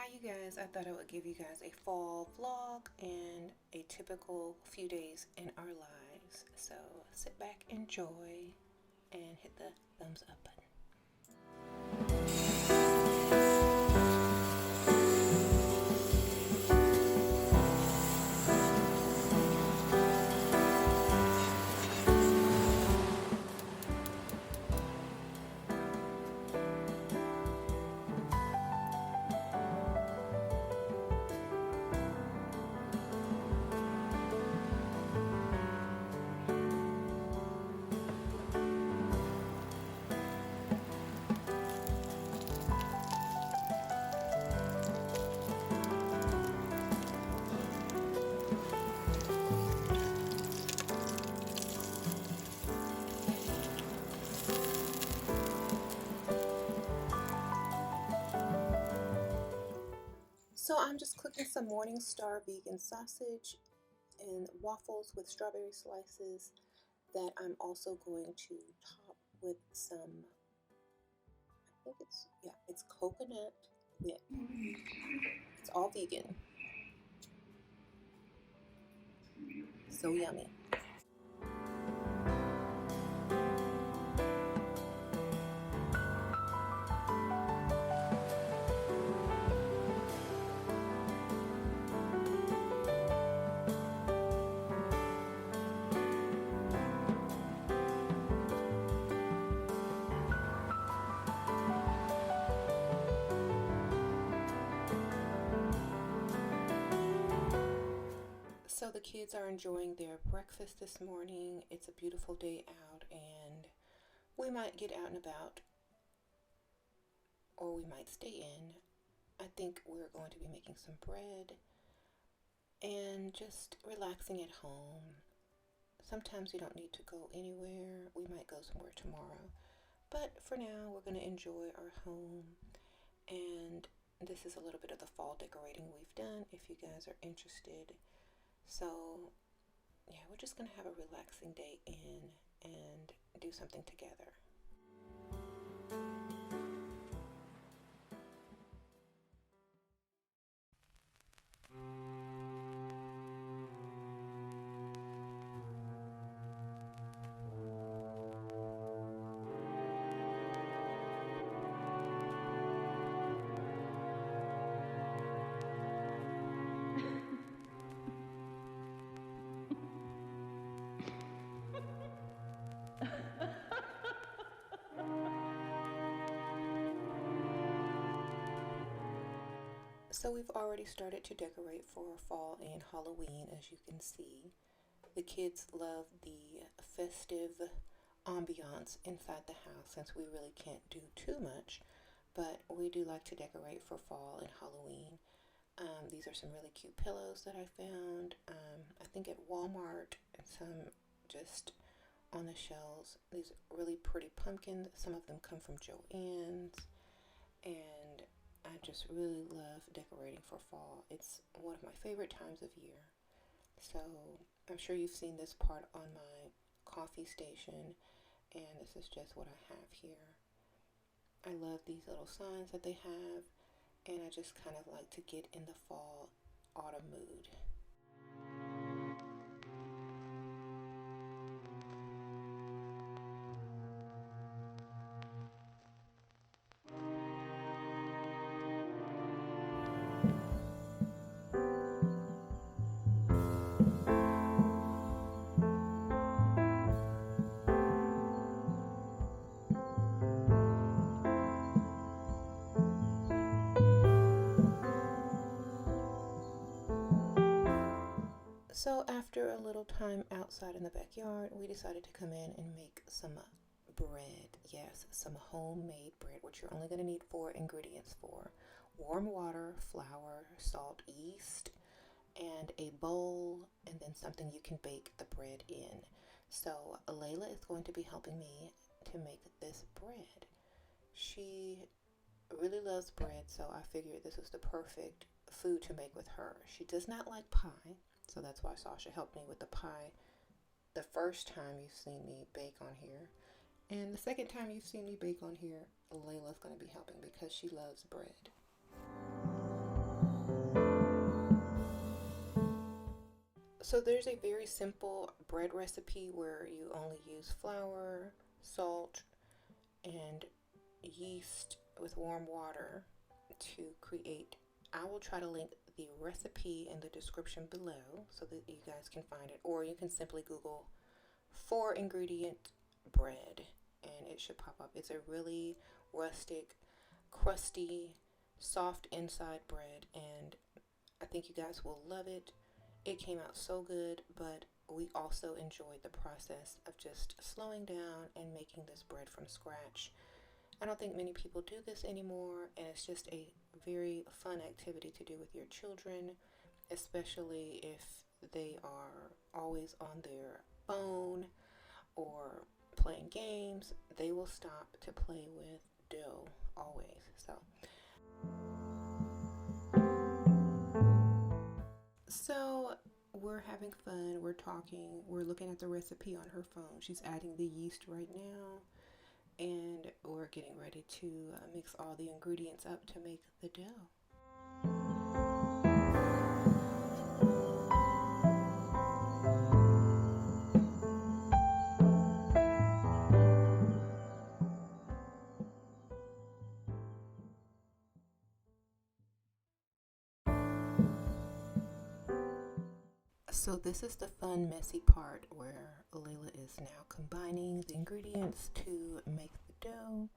Hi you guys, I thought I would give you guys a fall vlog and a typical few days in our lives. So sit back, enjoy, and hit the thumbs up button. So I'm just cooking some Morningstar vegan sausage and waffles with strawberry slices that I'm also going to top with some, I think it's coconut whip. It's all vegan. So yummy. So the kids are enjoying their breakfast this morning. It's a beautiful day out and we might get out and about or we might stay in. I think we're going to be making some bread and just relaxing at home. Sometimes we don't need to go anywhere. We might go somewhere tomorrow. But for now, we're going to enjoy our home. And this is a little bit of the fall decorating we've done if you guys are interested. So, yeah, we're just going to have a relaxing day in and do something together. So we've already started to decorate for fall and Halloween, as you can see. The kids love the festive ambiance inside the house since we really can't do too much, but we do like to decorate for fall and Halloween. These are some really cute pillows that I found, I think at Walmart, and some just on the shelves. These really pretty pumpkins. Some of them come from Joann's, and I just really love decorating for fall. It's one of my favorite times of year. So I'm sure you've seen this part on my coffee station, and this is just what I have here. I love these little signs that they have, and I just kind of like to get in the fall autumn mood. So after a little time outside in the backyard, we decided to come in and make some bread. Yes, some homemade bread, which you're only going to need four ingredients for: warm water, flour, salt, yeast, and a bowl, and then something you can bake the bread in. So Layla is going to be helping me to make this bread. She really loves bread, so I figured this was the perfect food to make with her. She does not like pie, so that's why Sasha helped me with the pie the first time you've seen me bake on here. And the second time you've seen me bake on here, Layla's going to be helping because she loves bread. So there's a very simple bread recipe where you only use flour, salt, and yeast with warm water to create. I will try to link the recipe in the description below so that you guys can find it, or you can simply Google 4 ingredient bread and it should pop up. It's a really rustic, crusty, soft inside bread, and I think you guys will love it. It came out so good, but we also enjoyed the process of just slowing down and making this bread from scratch. I don't think many people do this anymore, and it's just a very fun activity to do with your children, especially if they are always on their phone or playing games. They will stop to play with dough always. So we're having fun, we're talking, we're looking at the recipe on her phone. She's adding the yeast right now, and we're getting ready to mix all the ingredients up to make the dough. So this is the fun, messy part where Layla is now combining the ingredients to make the dough.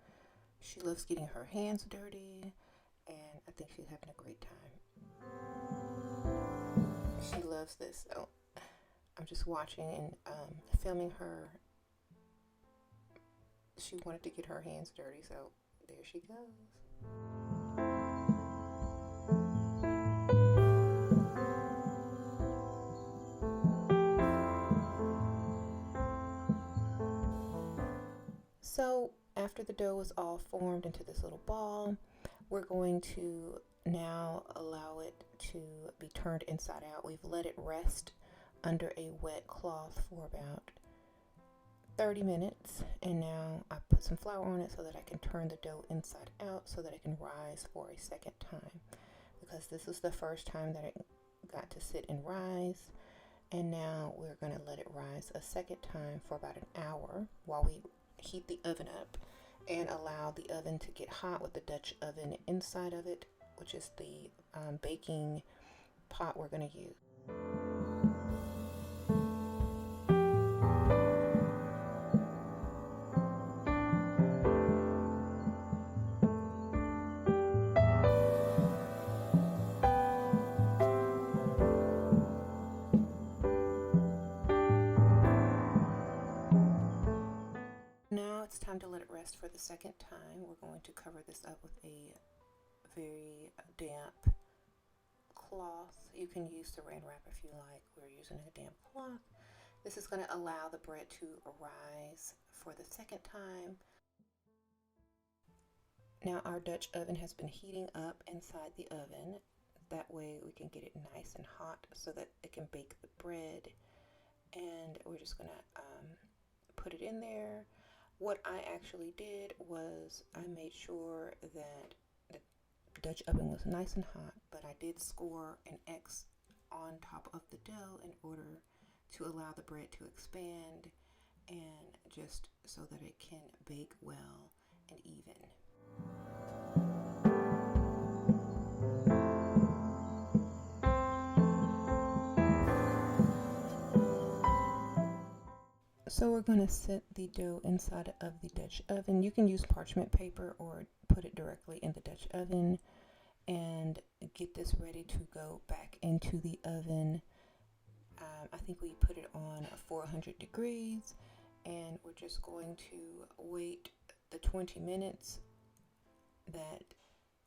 She loves getting her hands dirty, and I think she's having a great time. She loves this. So I'm just watching and filming her. She wanted to get her hands dirty, so there she goes. So after the dough is all formed into this little ball, we're going to now allow it to be turned inside out. We've let it rest under a wet cloth for about 30 minutes, and now I put some flour on it so that I can turn the dough inside out so that it can rise for a second time, because this is the first time that it got to sit and rise. And now we're going to let it rise a second time for about an hour while we heat the oven up and allow the oven to get hot with the Dutch oven inside of it, which is the baking pot we're going to use. Now it's time to let it rest for the second time. We're going to cover this up with a very damp cloth. You can use saran wrap if you like. We're using a damp cloth. This is going to allow the bread to rise for the second time. Now our Dutch oven has been heating up inside the oven. That way we can get it nice and hot so that it can bake the bread. And we're just going to put it in there. What I actually did was I made sure that the Dutch oven was nice and hot, but I did score an X on top of the dough in order to allow the bread to expand and just so that it can bake well and even. So we're going to set the dough inside of the Dutch oven. You can use parchment paper or put it directly in the Dutch oven and get this ready to go back into the oven. I think we put it on 400 degrees, and we're just going to wait the 20 minutes that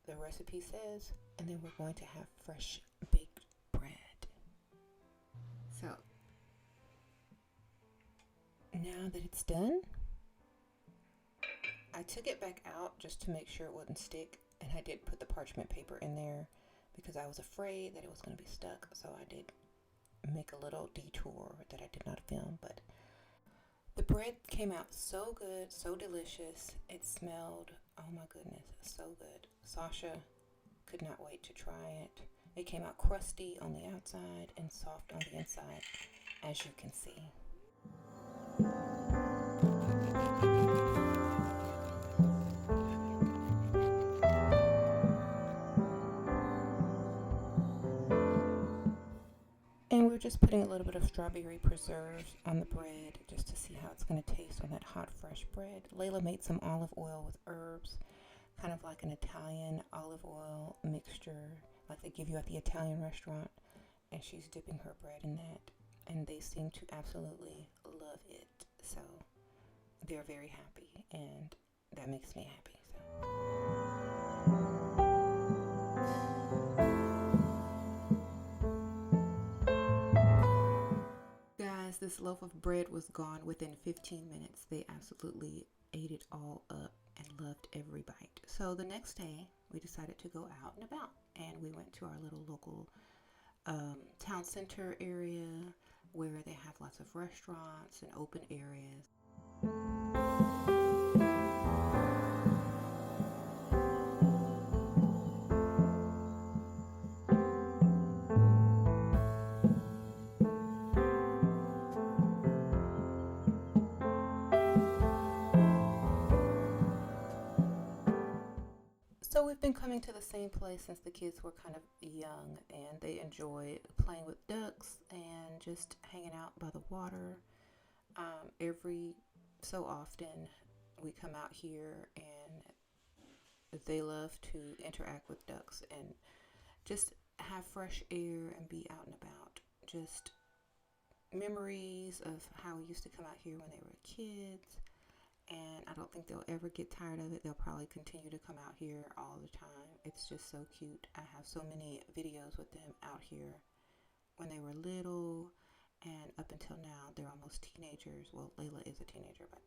the recipe says, and then we're going to have fresh baked bread. So now that it's done, I took it back out just to make sure it wouldn't stick, and I did put the parchment paper in there because I was afraid that it was going to be stuck, so I did make a little detour that I did not film. But the bread came out so good, so delicious. It smelled, oh my goodness, so good. Sasha could not wait to try it, It came out crusty on the outside and soft on the inside, as you can see. And we're just putting a little bit of strawberry preserves on the bread just to see how it's going to taste on that hot, fresh bread. Layla made some olive oil with herbs, kind of like an Italian olive oil mixture, like they give you at the Italian restaurant. And she's dipping her bread in that. And they seem to absolutely love it. So they're very happy, and that makes me happy. Guys, this loaf of bread was gone within 15 minutes. They absolutely ate it all up and loved every bite. So the next day, we decided to go out and about, and we went to our little local town center area where they have lots of restaurants and open areas. So we've been coming to the same place since the kids were kind of young, and they enjoy playing with ducks and just hanging out by the water. Every so often we come out here, and they love to interact with ducks and just have fresh air and be out and about. Just memories of how we used to come out here when they were kids. And I don't think they'll ever get tired of it. They'll probably continue to come out here all the time. It's just so cute. I have so many videos with them out here when they were little, and up until now they're almost teenagers. Well, Layla is a teenager, but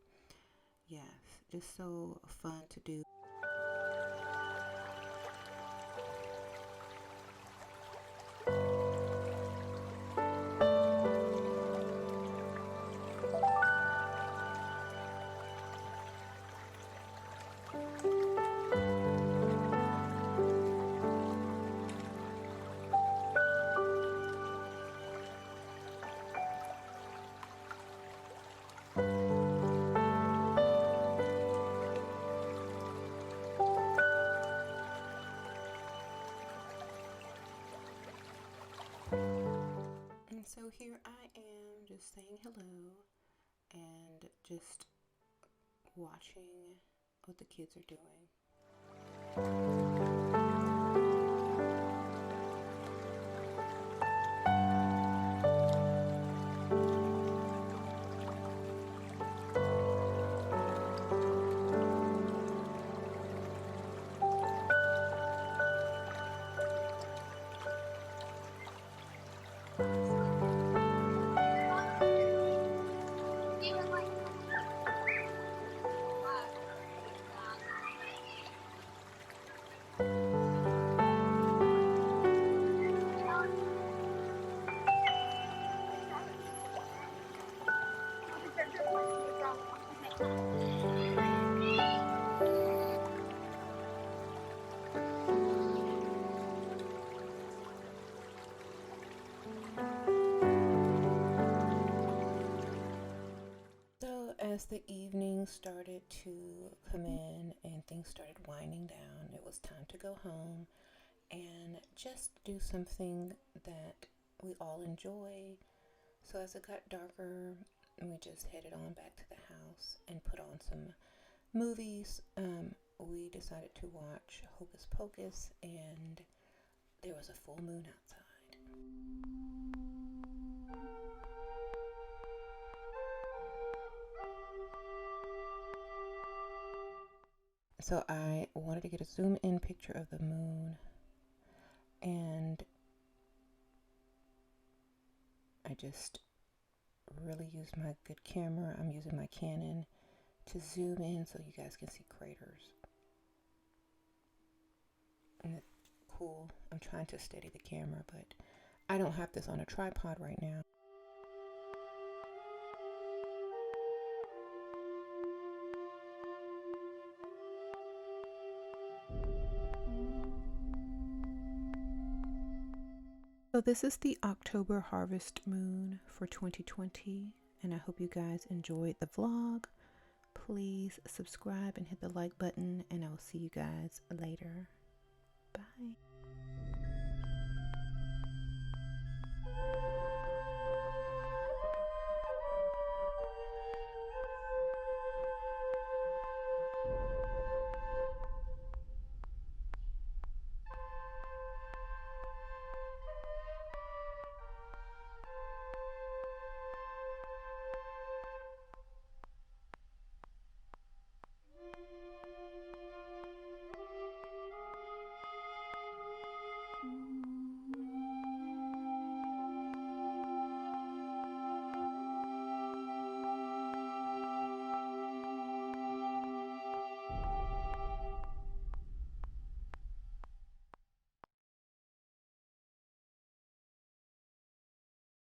yes, just so fun to do. And so here I am just saying hello and just watching what the kids are doing. So as the evening started to come in and things started winding down, it was time to go home and just do something that we all enjoy. So as it got darker, we just headed on back to the house and put on some movies. We decided to watch Hocus Pocus, and there was a full moon outside. So I wanted to get a zoom in picture of the moon, and I just really used my good camera. I'm using my Canon to zoom in so you guys can see craters. And it's cool. I'm trying to steady the camera, but I don't have this on a tripod right now. So this is the October harvest moon for 2020, and I hope you guys enjoyed the vlog. Please subscribe and hit the like button, and I will see you guys later. Bye.